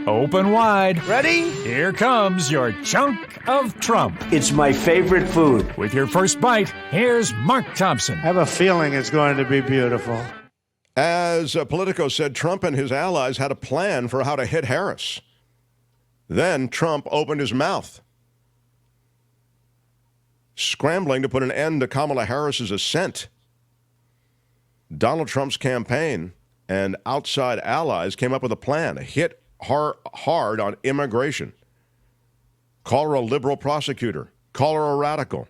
open wide. Ready? Here comes your chunk of Trump. It's my favorite food. With your first bite, here's Mark Thompson. I have a feeling it's going to be beautiful. As Politico said, Trump and his allies had a plan for how to hit Harris. Then Trump opened his mouth, scrambling to put an end to Kamala Harris's ascent. Donald Trump's campaign and outside allies came up with a plan to hit hard on immigration. Call her a liberal prosecutor. Call her a radical.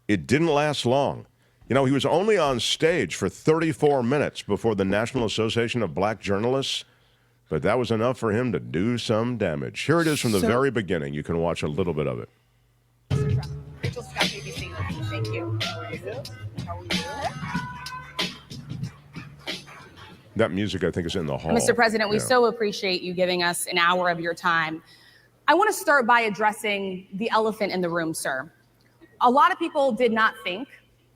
It didn't last long. You know, he was only on stage for 34 minutes before the National Association of Black Journalists, but that was enough for him to do some damage. Here it is from the very beginning. You can watch a little bit of it. Rachel Scott, ABC. Thank you. How are you? That music, I think, is in the hall. Mr. President, we so appreciate you giving us an hour of your time. I want to start by addressing the elephant in the room, sir. A lot of people did not think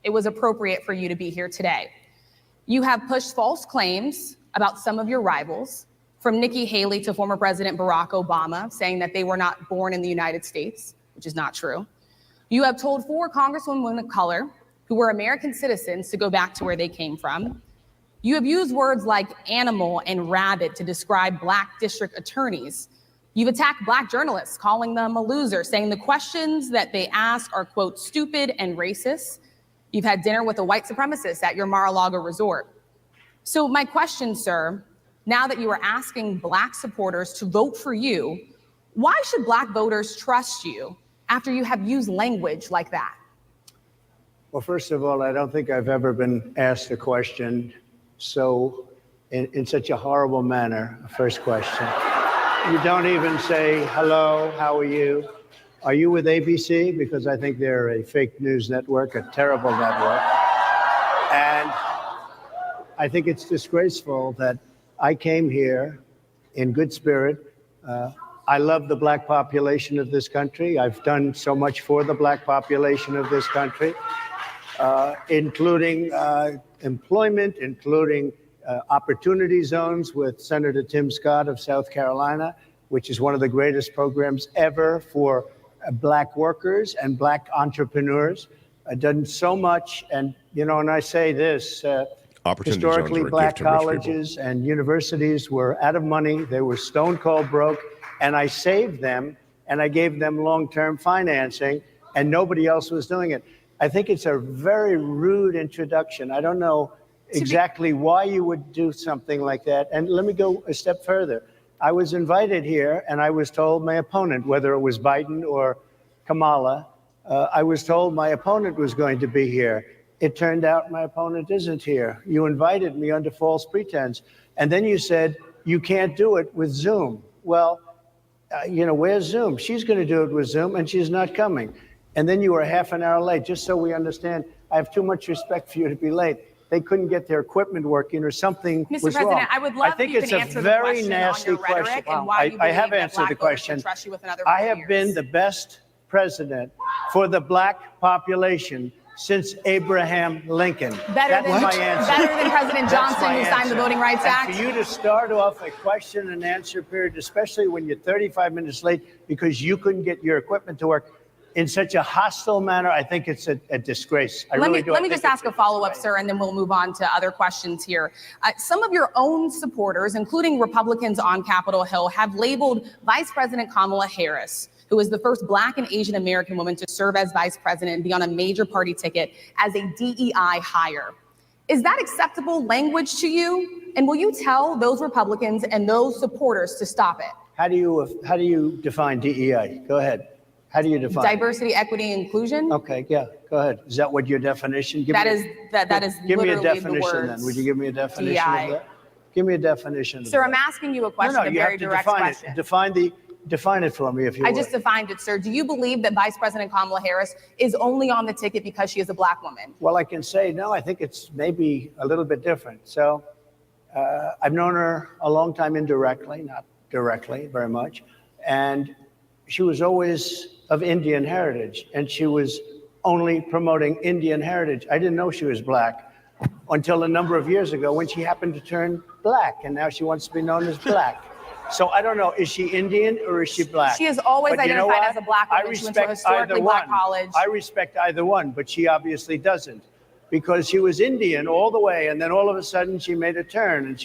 it was appropriate for you to be here today. You have pushed false claims about some of your rivals, from Nikki Haley to former President Barack Obama, saying that they were not born in the United States, which is not true. You have told 4 congresswomen of color who were American citizens to go back to where they came from. You have used words like animal and rabid to describe Black district attorneys. You've attacked Black journalists, calling them a loser, saying the questions that they ask are, quote, stupid and racist. You've had dinner with a white supremacist at your Mar-a-Lago resort. So my question, sir, now that you are asking Black supporters to vote for you, why should Black voters trust you after you have used language like that? Well, first of all, I don't think I've ever been asked a question in such a horrible manner. First question. You don't even say, hello, how are you? Are you with ABC? Because I think they're a fake news network, a terrible network. And I think it's disgraceful that I came here in good spirit. I love the Black population of this country. I've done so much for the Black population of this country, including employment, including opportunity zones with Senator Tim Scott of South Carolina, which is one of the greatest programs ever for Black workers and Black entrepreneurs. I've done so much, and and I say this, historically Black colleges and universities were out of money. They were stone cold broke, and I saved them, and I gave them long-term financing, and nobody else was doing it. I think it's a very rude introduction. I don't know exactly why you would do something like that. And let me go a step further. I was invited here, and I was told my opponent, whether it was Biden or Kamala, I was told my opponent was going to be here. It turned out my opponent isn't here. You invited me under false pretense. And then you said, you can't do it with Zoom. Well, where's Zoom? She's going to do it with Zoom, and she's not coming. And then you were half an hour late. Just so we understand, I have too much respect for you to be late. They couldn't get their equipment working or something was wrong. Mr. President, I would love if you can answer the question on your rhetoric and why you believe that Black voters should trust you with another 4 years. I have been the best president for the Black population since Abraham Lincoln. Better than President Johnson, who signed the Voting Rights Act. For you to start off a question and answer period, especially when you're 35 minutes late because you couldn't get your equipment to work, in such a hostile manner, I think it's a disgrace. Let me just ask a follow-up, sir, and then we'll move on to other questions here. Some of your own supporters, including Republicans on Capitol Hill, have labeled Vice President Kamala Harris, who is the first Black and Asian American woman to serve as vice president and be on a major party ticket, as a DEI hire. Is that acceptable language to you? And will you tell those Republicans and those supporters to stop it? How do you define DEI? Go ahead. How do you define diversity, equity, inclusion? Okay, yeah, go ahead. Is that what your definition? That is give me a literally definition the words. then. Would you give me a definition DEI. of that? Give me a definition. Sir, I'm asking you a question, a very direct question. Define it for me, if you would. I just defined it, sir. Do you believe that Vice President Kamala Harris is only on the ticket because she is a Black woman? Well, I can say no. I think it's maybe a little bit different. So I've known her a long time indirectly, not directly very much, and she was always of Indian heritage, and she was only promoting Indian heritage. I didn't know she was Black until a number of years ago when she happened to turn Black, and now she wants to be known as Black. So I don't know, is she Indian or is she black? She has always But you know identified what? as a black woman. She went to a historically black college. I respect either one, but she obviously doesn't, because she was Indian all the way, and then all of a sudden she made a turn and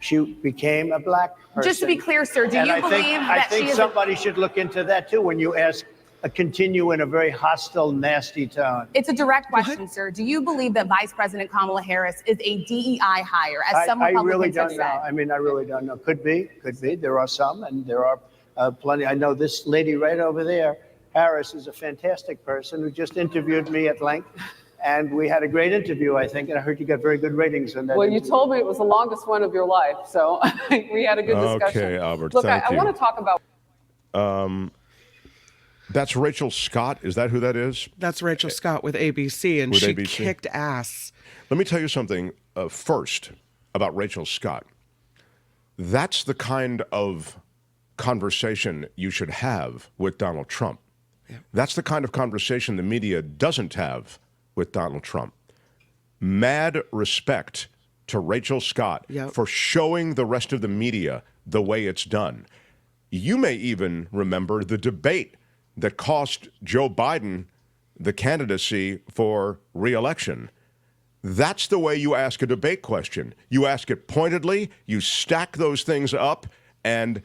she became a black person. Just to be clear, sir, do And you I believe think, that I think she is somebody should look into that too when you ask continue in a very hostile, nasty tone. It's a direct question, sir. Do you believe that Vice President Kamala Harris is a DEI hire, as some I Republicans really have don't said? know. I mean, I really don't know. Could be. There are some, and there are plenty. I know this lady right over there, Harris, is a fantastic person who just interviewed me at length. And we had a great interview, I think, and I heard you got very good ratings on that. Well, interview. you told me it was the longest one of your life, so we had a good discussion. Okay, Albert, Look, thank I you. want to talk about. That's Rachel Scott. Is that who that is? That's Rachel Scott with ABC, and With she ABC. kicked ass. Let me tell you something first about Rachel Scott. That's the kind of conversation you should have with Donald Trump. Yeah. That's the kind of conversation the media doesn't have with Donald Trump. Mad respect to Rachel Scott for showing the rest of the media the way it's done. You may even remember the debate that cost Joe Biden the candidacy for re-election. That's the way you ask a debate question. You ask it pointedly, you stack those things up, and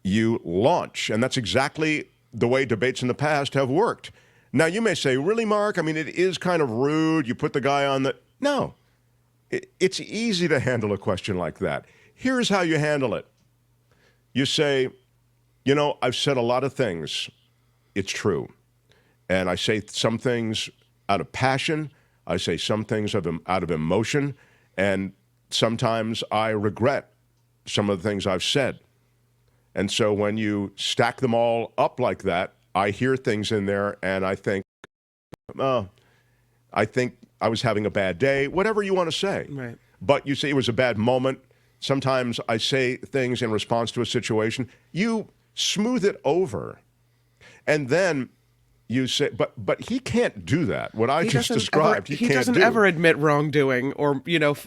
you launch. And that's exactly the way debates in the past have worked. Now, you may say, really, Mark? I mean, it is kind of rude. You put the guy on the... No. It's easy to handle a question like that. Here's how you handle it. You say, you know, I've said a lot of things. It's true. And I say some things out of passion. I say some things out of emotion. And sometimes I regret some of the things I've said. And so when you stack them all up like that, I hear things in there and I think, I think I was having a bad day, whatever you want to say. Right. But you say it was a bad moment. Sometimes I say things in response to a situation. You smooth it over. And then you say, but he can't do that. What I just described, he can't doesn't do. ever admit wrongdoing or, you know,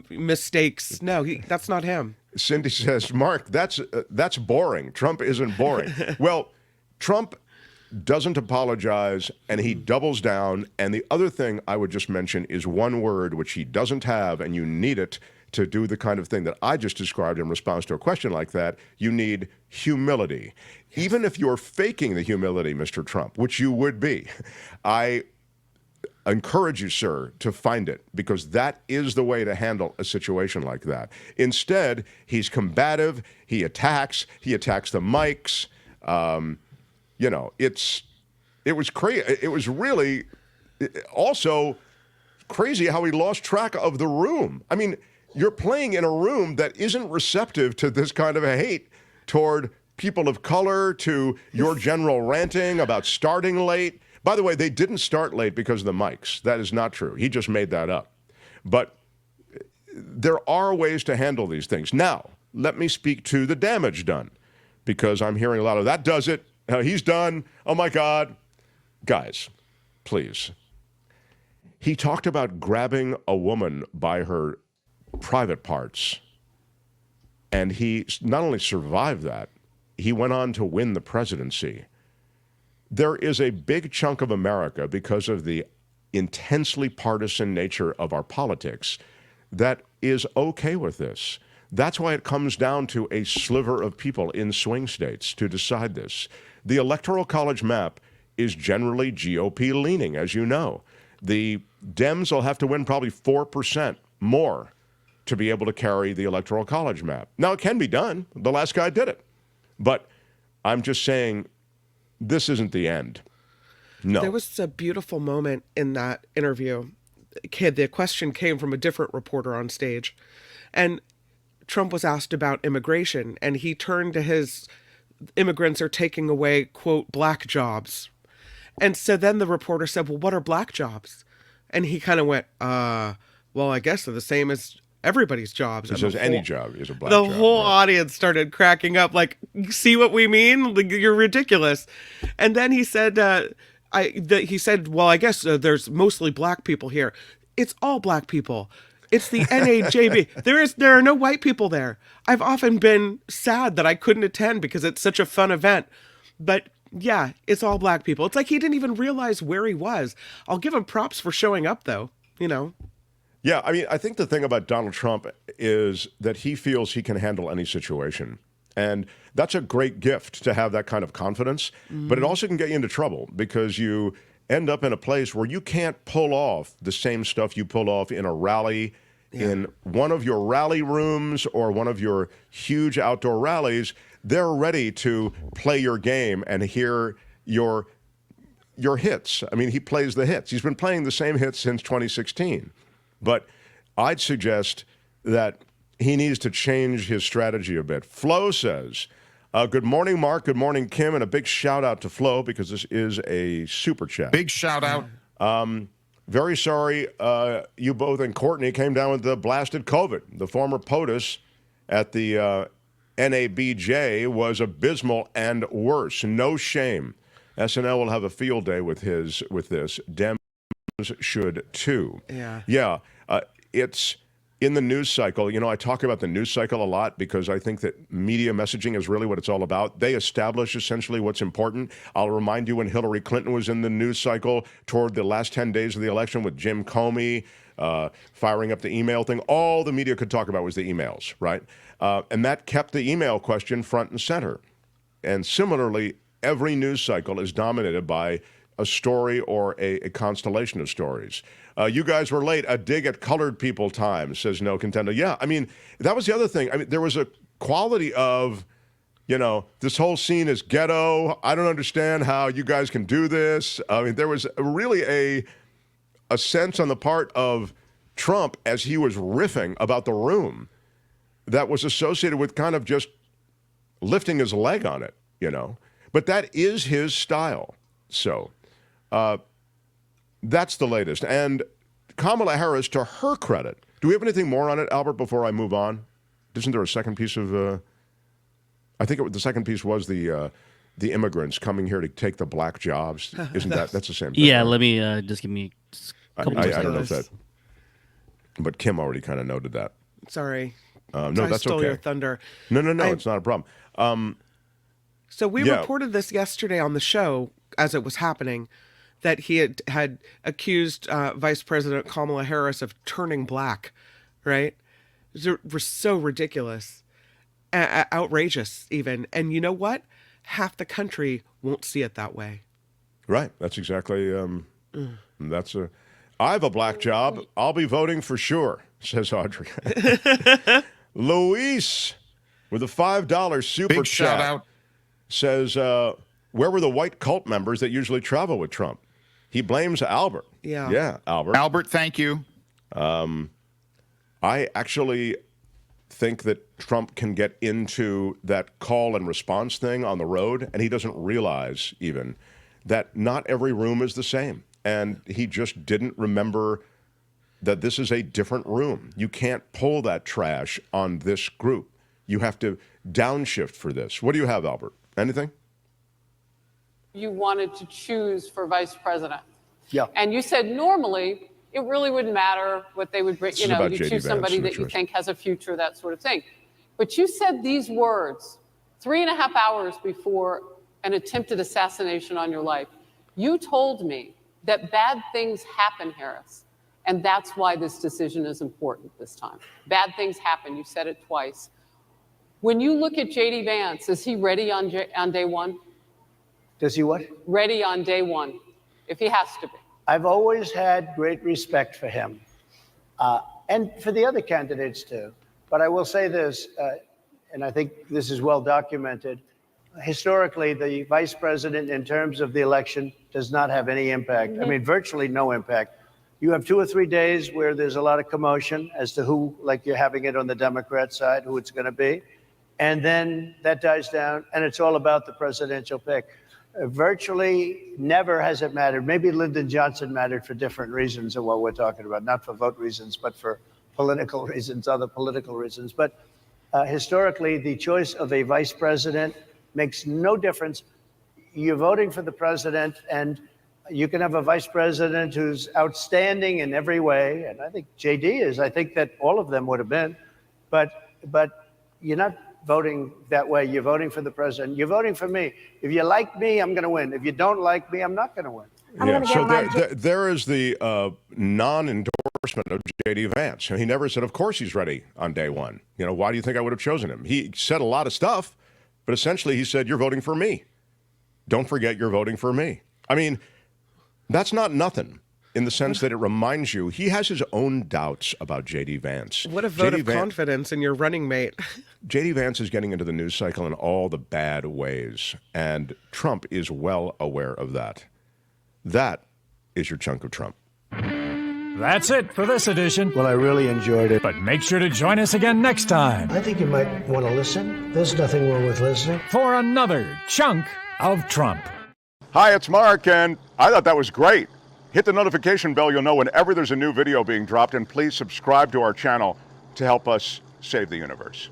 mistakes. No, that's not him. Cindy says, Mark, that's boring. Trump isn't boring. Well, Trump doesn't apologize, and he doubles down. And the other thing I would just mention is one word which he doesn't have, and you need it to do the kind of thing that I just described in response to a question like that. You need humility. Yes. Even if you're faking the humility, Mr. Trump, which you would be, I encourage you, sir, to find it, because that is the way to handle a situation like that. Instead, he's combative, he attacks the mics. You know, it was crazy. It was really also crazy how he lost track of the room. I mean, you're playing in a room that isn't receptive to this kind of a hate toward people of color, to your general ranting about starting late. By the way, they didn't start late because of the mics. That is not true. He just made that up. But there are ways to handle these things. Now, let me speak to the damage done, because I'm hearing a lot of that does it. He's done. Oh, my God. Guys, please. He talked about grabbing a woman by her private parts, and he not only survived that, he went on to win the presidency. There is a big chunk of America, because of the intensely partisan nature of our politics, that is okay with this. That's why it comes down to a sliver of people in swing states to decide this. The Electoral College map is generally GOP leaning, as you know. The Dems will have to win probably 4% more to be able to carry the Electoral College map. Now, it can be done. The last guy did it. But I'm just saying, this isn't the end. No. There was a beautiful moment in that interview. The question came from a different reporter on stage, and Trump was asked about immigration, and he turned to his immigrants are taking away, quote, black jobs. And so then the reporter said, well, what are black jobs? And he kind of went, well, I guess they're the same as everybody's jobs. He says any job is a black job. The whole audience started cracking up, like, see what we mean? Like, you're ridiculous. And then he said, well, I guess there's mostly black people here. It's all black people. It's the NAJB. There are no white people there. I've often been sad that I couldn't attend because it's such a fun event. But yeah, it's all black people. It's like he didn't even realize where he was. I'll give him props for showing up, though, Yeah, I mean, I think the thing about Donald Trump is that he feels he can handle any situation. And that's a great gift to have that kind of confidence. But it also can get you into trouble because you end up in a place where you can't pull off the same stuff you pull off in a rally, in one of your rally rooms or one of your huge outdoor rallies. They're ready to play your game and hear your hits. I mean, he plays the hits. He's been playing the same hits since 2016. But I'd suggest that he needs to change his strategy a bit. Flo says, good morning, Mark. Good morning, Kim. And a big shout out to Flo because this is a super chat. Big shout out. Very sorry you both and Courtney came down with the blasted COVID. The former POTUS at the NABJ was abysmal and worse. No shame. SNL will have a field day with this. Dems should too. Yeah. It's in the news cycle. I talk about the news cycle a lot because I think that media messaging is really what it's all about. They establish essentially what's important. I'll remind you when Hillary Clinton was in the news cycle toward the last 10 days of the election with Jim Comey firing up the email thing. All the media could talk about was the emails, right? And that kept the email question front and center. And similarly, every news cycle is dominated by a story or a constellation of stories. You guys were late. A dig at colored people time, says No Contender. Yeah, I mean, that was the other thing. I mean, there was a quality of, this whole scene is ghetto. I don't understand how you guys can do this. I mean, there was really a sense on the part of Trump as he was riffing about the room that was associated with kind of just lifting his leg on it, But that is his style. So that's the latest. And Kamala Harris, to her credit, do we have anything more on it, Albert, before I move on? Isn't there a second piece of, I think the second piece was the immigrants coming here to take the black jobs. Isn't that's the same thing? Yeah, right? Let me just give me a couple I don't know if that, but Kim already kind of noted that. Sorry. No, I that's stole okay. your thunder. No, it's not a problem. So we reported this yesterday on the show as it was happening, that he had accused Vice President Kamala Harris of turning black, right? It was so ridiculous, outrageous even. And you know what? Half the country won't see it that way. Right. That's exactly, I have a black job. I'll be voting for sure, says Audrey. Luis with a $5 super Big chat shout out. Says, where were the white cult members that usually travel with Trump? He blames Albert. Yeah, Albert. Albert, thank you. I actually think that Trump can get into that call and response thing on the road, and he doesn't realize even that not every room is the same. And he just didn't remember that this is a different room. You can't pull that trash on this group. You have to downshift for this. What do you have, Albert? Anything? You wanted to choose for vice president. Yeah. And you said normally it really wouldn't matter what they would bring. This is about You J.D. choose somebody Vance, that you think has a future, that sort of thing. But you said these words 3.5 hours before an attempted assassination on your life. You told me that bad things happen, Harris, and that's why this decision is important this time. Bad things happen. You said it twice. When you look at J.D. Vance, is he ready on day one? Does he what? Ready on day one, if he has to be. I've always had great respect for him and for the other candidates too. But I will say this, and I think this is well documented. Historically, the vice president in terms of the election does not have any impact. I mean, virtually no impact. You have 2 or 3 days where there's a lot of commotion as to who, like you're having it on the Democrat side, who it's going to be. And then that dies down, and it's all about the presidential pick. Virtually never has it mattered. Maybe Lyndon Johnson mattered for different reasons of what we're talking about, not for vote reasons, but for political reasons, other political reasons. But historically, the choice of a vice president makes no difference. You're voting for the president, and You can have a vice president who's outstanding in every way, and I think JD is. I think that all of them would have been, but you're not voting that way. You're voting for the president. You're voting for me. If you like me, I'm going to win. If you don't like me, I'm not going to win. Yeah. So there is the non-endorsement of J.D. Vance. He never said, of course he's ready on day one. Why do you think I would have chosen him? He said a lot of stuff, but essentially he said, you're voting for me. Don't forget you're voting for me. I mean, that's not nothing in the sense that it reminds you he has his own doubts about J.D. Vance. What a vote of confidence in your running mate. J.D. Vance is getting into the news cycle in all the bad ways, and Trump is well aware of that. That is your chunk of Trump. That's it for this edition. Well, I really enjoyed it. But make sure to join us again next time I think you might want to listen. There's nothing wrong with listening. for another chunk of Trump. Hi, it's Mark, and I thought that was great. Hit the notification bell, you'll know whenever there's a new video being dropped, and please subscribe to our channel to help us save the universe.